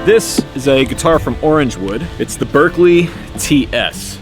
This is a guitar from Orangewood. It's the Berklee TS.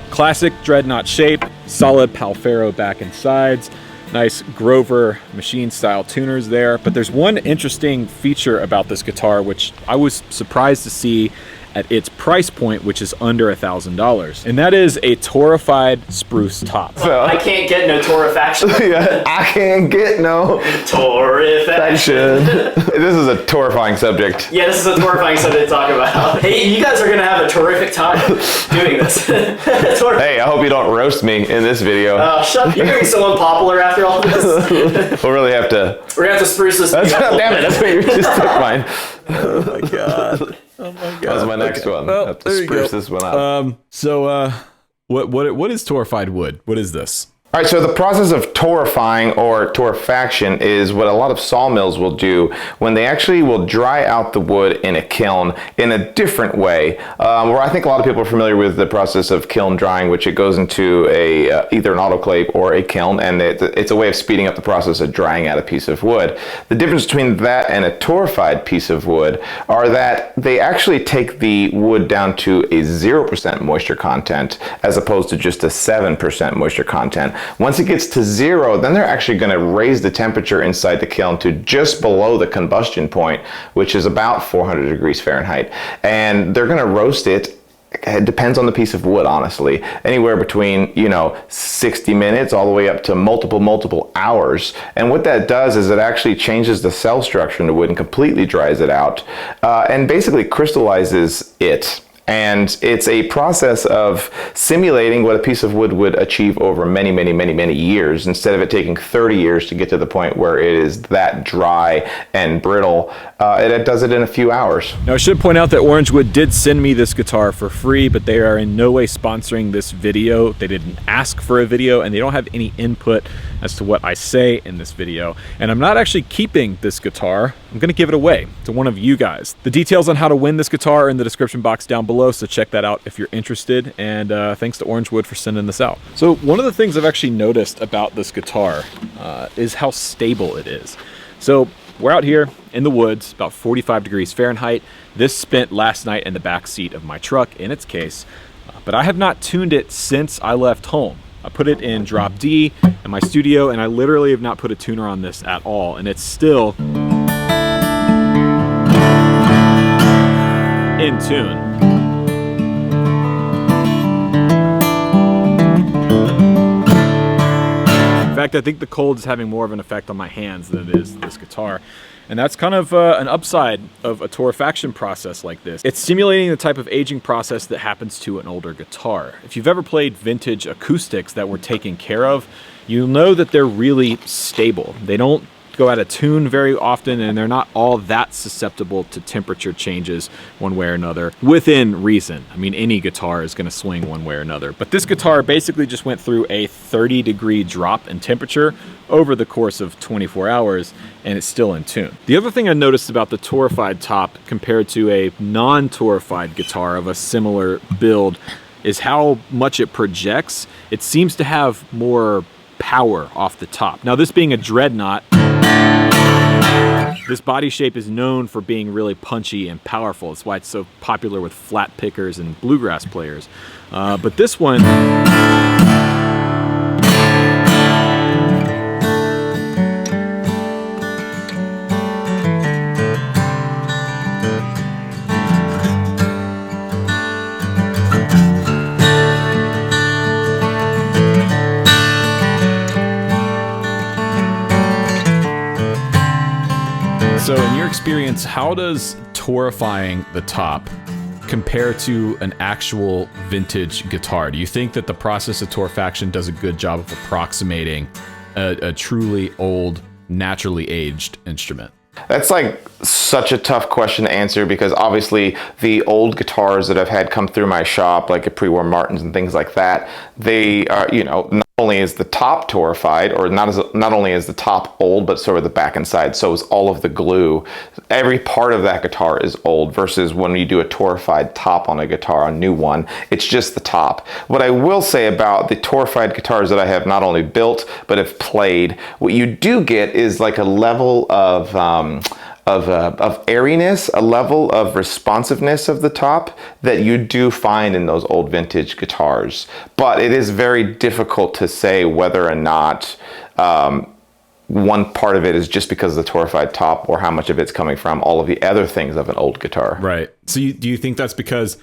Classic dreadnought shape, solid Palfero back and sides, nice Grover machine style tuners there. But there's one interesting feature about this guitar which I was surprised to see at its price point, which is under $1,000. And that is a Torrefied spruce top. So, I can't get no torrefaction. Yeah, I can't get no torrefaction. This is a torrefying subject. Yeah, this is a torrefying subject to talk about. Hey, you guys are gonna have a terrific time doing this. Hey, I hope you don't roast me in this video. Shut up. You're gonna be so unpopular after all this. We'll really have to... We're gonna have to spruce this. Damn it, that's what you just took mine. Oh my god. Oh my god. That was my next one. Well, I have to spruce this one up. What is torrefied wood? What is this? All right, so the process of torrefying or torrefaction is what a lot of sawmills will do when they actually will dry out the wood in a kiln in a different way. Where I think a lot of people are familiar with the process of kiln drying, which it goes into either an autoclave or a kiln, and it's a way of speeding up the process of drying out a piece of wood. The difference between that and a torrefied piece of wood are that they actually take the wood down to a 0% moisture content as opposed to just a 7% moisture content. Once it gets to 0, then they're actually going to raise the temperature inside the kiln to just below the combustion point, which is about 400 degrees Fahrenheit. And they're going to roast it. It depends on the piece of wood, honestly. Anywhere between, 60 minutes all the way up to multiple hours. And what that does is it actually changes the cell structure in the wood and completely dries it out. And basically crystallizes it. And it's a process of simulating what a piece of wood would achieve over many years, instead of it taking 30 years to get to the point where it is that dry and brittle. It does it in a few hours. Now I should point out that Orangewood did send me this guitar for free, but they are in no way sponsoring this video. They didn't ask for a video, and they don't have any input as to what I say in this video. And I'm not actually keeping this guitar. I'm gonna give it away to one of you guys. The details on how to win this guitar are in the description box down below, so check that out if you're interested. And thanks to Orangewood for sending this out. So one of the things I've actually noticed about this guitar is how stable it is. So we're out here in the woods, about 45 degrees Fahrenheit. This spent last night in the back seat of my truck in its case, but I have not tuned it since I left home. I put it in drop D in my studio, and I literally have not put a tuner on this at all, and it's still in tune. In fact, I think the cold is having more of an effect on my hands than it is this guitar. And that's kind of an upside of a torrefaction process like this. It's simulating the type of aging process that happens to an older guitar. If you've ever played vintage acoustics that were taken care of, you'll know that they're really stable. They don't go out of tune very often, and they're not all that susceptible to temperature changes one way or another, within reason. I mean, any guitar is going to swing one way or another, but this guitar basically just went through a 30-degree drop in temperature over the course of 24 hours, and it's still in tune. The other thing I noticed about the torrefied top compared to a non-torrefied guitar of a similar build is how much it projects. It seems to have more power off the top. Now, this being a dreadnought, this body shape is known for being really punchy and powerful. That's why it's so popular with flat pickers and bluegrass players. But this one, so in your experience, how does torrefying the top compare to an actual vintage guitar? Do you think that the process of torrefaction does a good job of approximating a truly old, naturally aged instrument? That's like such a tough question to answer, because obviously the old guitars that I've had come through my shop, like a pre-war Martins and things like that, they are, not only is the top torrefied, or not only is the top old, but so are the back and side. So is all of the glue. Every part of that guitar is old, versus when you do a torrefied top on a guitar, a new one, it's just the top. What I will say about the torrefied guitars that I have not only built, but have played, what you do get is like a level of airiness, a level of responsiveness of the top that you do find in those old vintage guitars. But it is very difficult to say whether or not one part of it is just because of the Torrefied top, or how much of it's coming from all of the other things of an old guitar. Right. So do you think that's because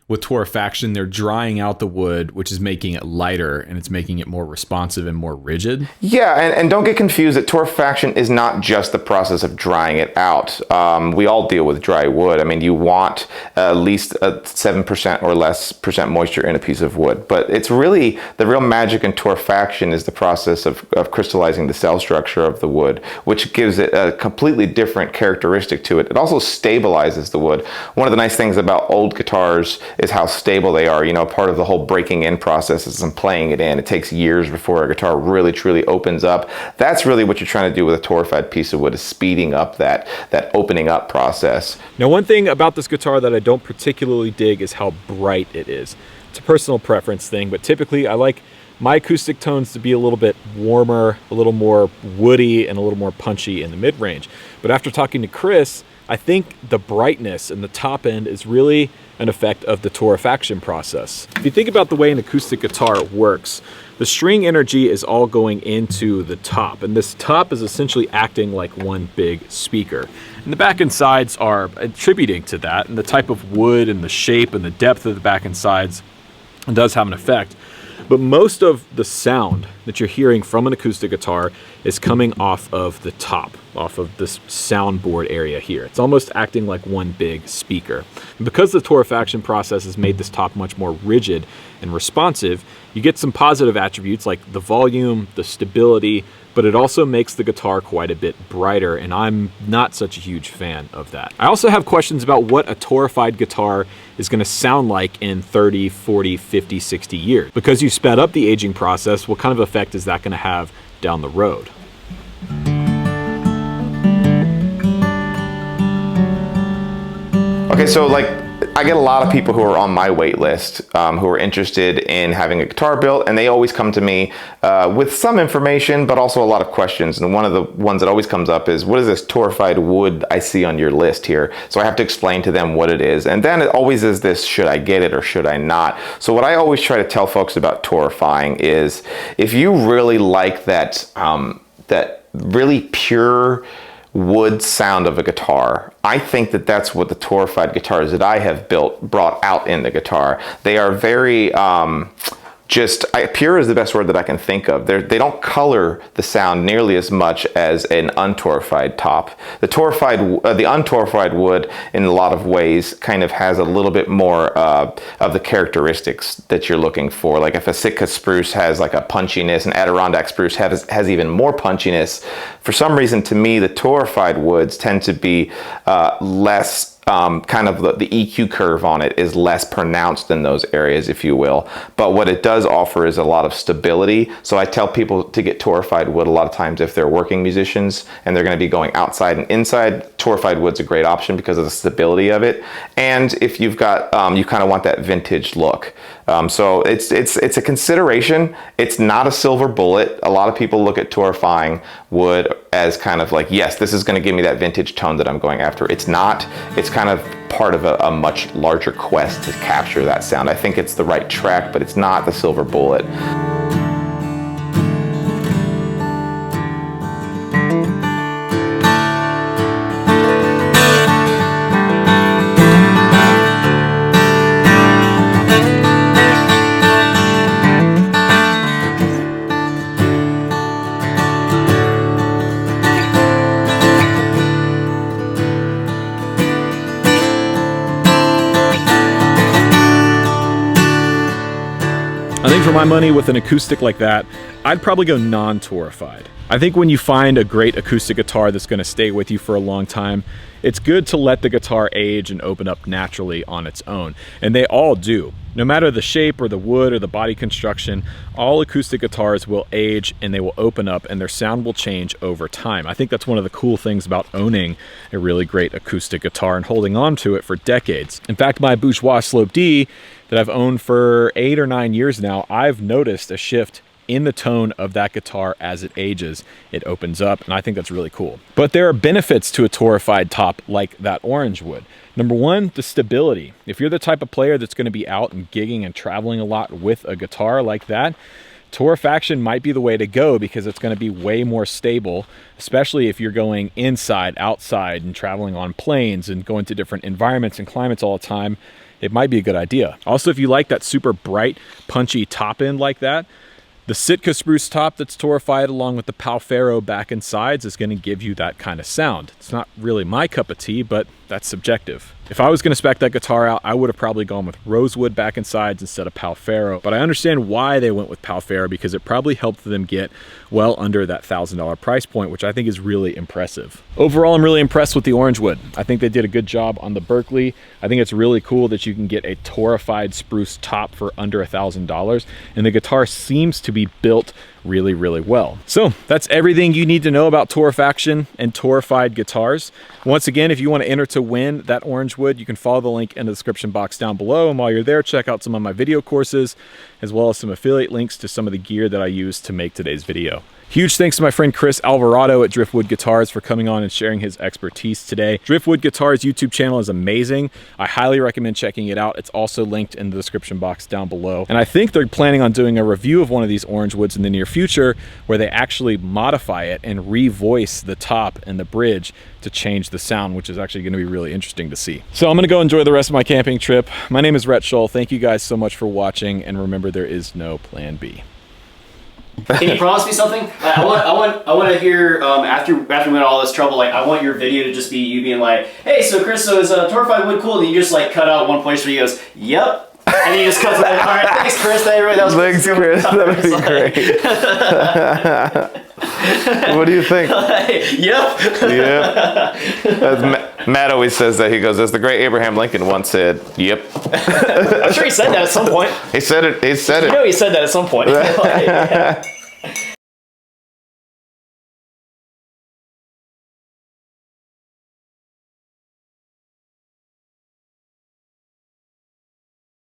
with torrefaction, they're drying out the wood, which is making it lighter, and it's making it more responsive and more rigid? Yeah, and don't get confused that torrefaction is not just the process of drying it out. We all deal with dry wood. I mean, you want at least 7% or less percent moisture in a piece of wood. But it's really, the real magic in torrefaction is the process of crystallizing the cell structure of the wood, which gives it a completely different characteristic to it. It also stabilizes the wood. One of the nice things about old guitars is how stable they are. You know, part of the whole breaking in process is playing it in. It takes years before a guitar really truly opens up. That's really what you're trying to do with a torrefied piece of wood, is speeding up that opening up process. Now, one thing about this guitar that I don't particularly dig is how bright it is. It's a personal preference thing, but typically I like my acoustic tones to be a little bit warmer, a little more woody, and a little more punchy in the mid-range. But after talking to Chris, I think the brightness in the top end is really an effect of the torrefaction process. If you think about the way an acoustic guitar works, the string energy is all going into the top, and this top is essentially acting like one big speaker. And the back and sides are attributing to that, and the type of wood and the shape and the depth of the back and sides does have an effect. But most of the sound that you're hearing from an acoustic guitar is coming off of the top, off of this soundboard area here. It's almost acting like one big speaker. And because the torrefaction process has made this top much more rigid and responsive, you get some positive attributes like the volume, the stability, but it also makes the guitar quite a bit brighter, and I'm not such a huge fan of that. I also have questions about what a torrefied guitar is going to sound like in 30, 40, 50, 60 years. Because you sped up the aging process, what kind of effect is that going to have down the road? Okay, so I get a lot of people who are on my wait list who are interested in having a guitar built, and they always come to me with some information, but also a lot of questions. And one of the ones that always comes up is, what is this torrefied wood I see on your list here? So I have to explain to them what it is. And then it always is this, should I get it or should I not? So what I always try to tell folks about torrefying is, if you really like that, that really pure wood sound of a guitar, I think that that's what the torrefied guitars that I have built brought out in the guitar. They are very pure is the best word that I can think of. They don't color the sound nearly as much as an untorrefied top. The untorrefied wood, in a lot of ways, kind of has a little bit more of the characteristics that you're looking for. Like if a Sitka spruce has like a punchiness, an Adirondack spruce has even more punchiness. For some reason, to me, the torrefied woods tend to be less. Kind of the EQ curve on it is less pronounced in those areas, if you will. But what it does offer is a lot of stability. So I tell people to get torrefied wood a lot of times if they're working musicians and they're going to be going outside and inside. Torrefied wood's a great option because of the stability of it. And if you've got, you kind of want that vintage look. So it's a consideration. It's not a silver bullet. A lot of people look at torrefying wood as kind of like, yes, this is going to give me that vintage tone that I'm going after. It's not. It's kind of part of a much larger quest to capture that sound. I think it's the right track, but it's not the silver bullet. I think for my money, with an acoustic like that, I'd probably go non-torrefied. I think when you find a great acoustic guitar that's going to stay with you for a long time, it's good to let the guitar age and open up naturally on its own. And they all do. No matter the shape or the wood or the body construction, all acoustic guitars will age and they will open up and their sound will change over time. I think that's one of the cool things about owning a really great acoustic guitar and holding on to it for decades. In fact, my Bourgeois Slope D that I've owned for 8 or 9 years now, I've noticed a shift in the tone of that guitar as it ages. It opens up, and I think that's really cool. But there are benefits to a torrefied top like that orange wood. Number one, the stability. If you're the type of player that's going to be out and gigging and traveling a lot with a guitar like that, torrefaction might be the way to go because it's going to be way more stable, especially if you're going inside, outside, and traveling on planes and going to different environments and climates all the time. It might be a good idea. Also, if you like that super bright, punchy top end like that, the Sitka spruce top that's torrefied along with the Palfero back and sides is going to give you that kind of sound. It's not really my cup of tea, but that's subjective. If I was going to spec that guitar out, I would have probably gone with rosewood back and sides instead of Palfero, but I understand why they went with Palfero because it probably helped them get well under that $1,000 price point, which I think is really impressive. Overall, I'm really impressed with the orange wood. I think they did a good job on the Berklee. I think it's really cool that you can get a torrefied spruce top for under $1,000, and the guitar seems to be built really, really well. So that's everything you need to know about torrefaction and torrefied guitars. Once again, if you want to enter to win that orange wood, you can follow the link in the description box down below. And while you're there, check out some of my video courses, as well as some affiliate links to some of the gear that I use to make today's video. Huge thanks to my friend Chris Alvarado at Driftwood Guitars for coming on and sharing his expertise today. Driftwood Guitars YouTube channel is amazing. I highly recommend checking it out. It's also linked in the description box down below. And I think they're planning on doing a review of one of these orange woods in the near future where they actually modify it and revoice the top and the bridge to change the sound, which is actually going to be really interesting to see. So I'm going to go enjoy the rest of my camping trip. My name is Rhett Shull. Thank you guys so much for watching, and remember, there is no plan B. Can you promise me something? Like, I want to hear after we went all this trouble. Like, I want your video to just be you being like, "Hey, so Chris, so is torrefied wood cool?" And you just like cut out one place where he goes, "Yep," and he just cuts it. All right, thanks, Chris. That was Thanks, Chris. That would be great. What do you think? Yep. Yep. Matt always says that. He goes, as the great Abraham Lincoln once said, "Yep." I'm sure he said that at some point. He said it. He said it. You know he said that at some point. Like, yeah.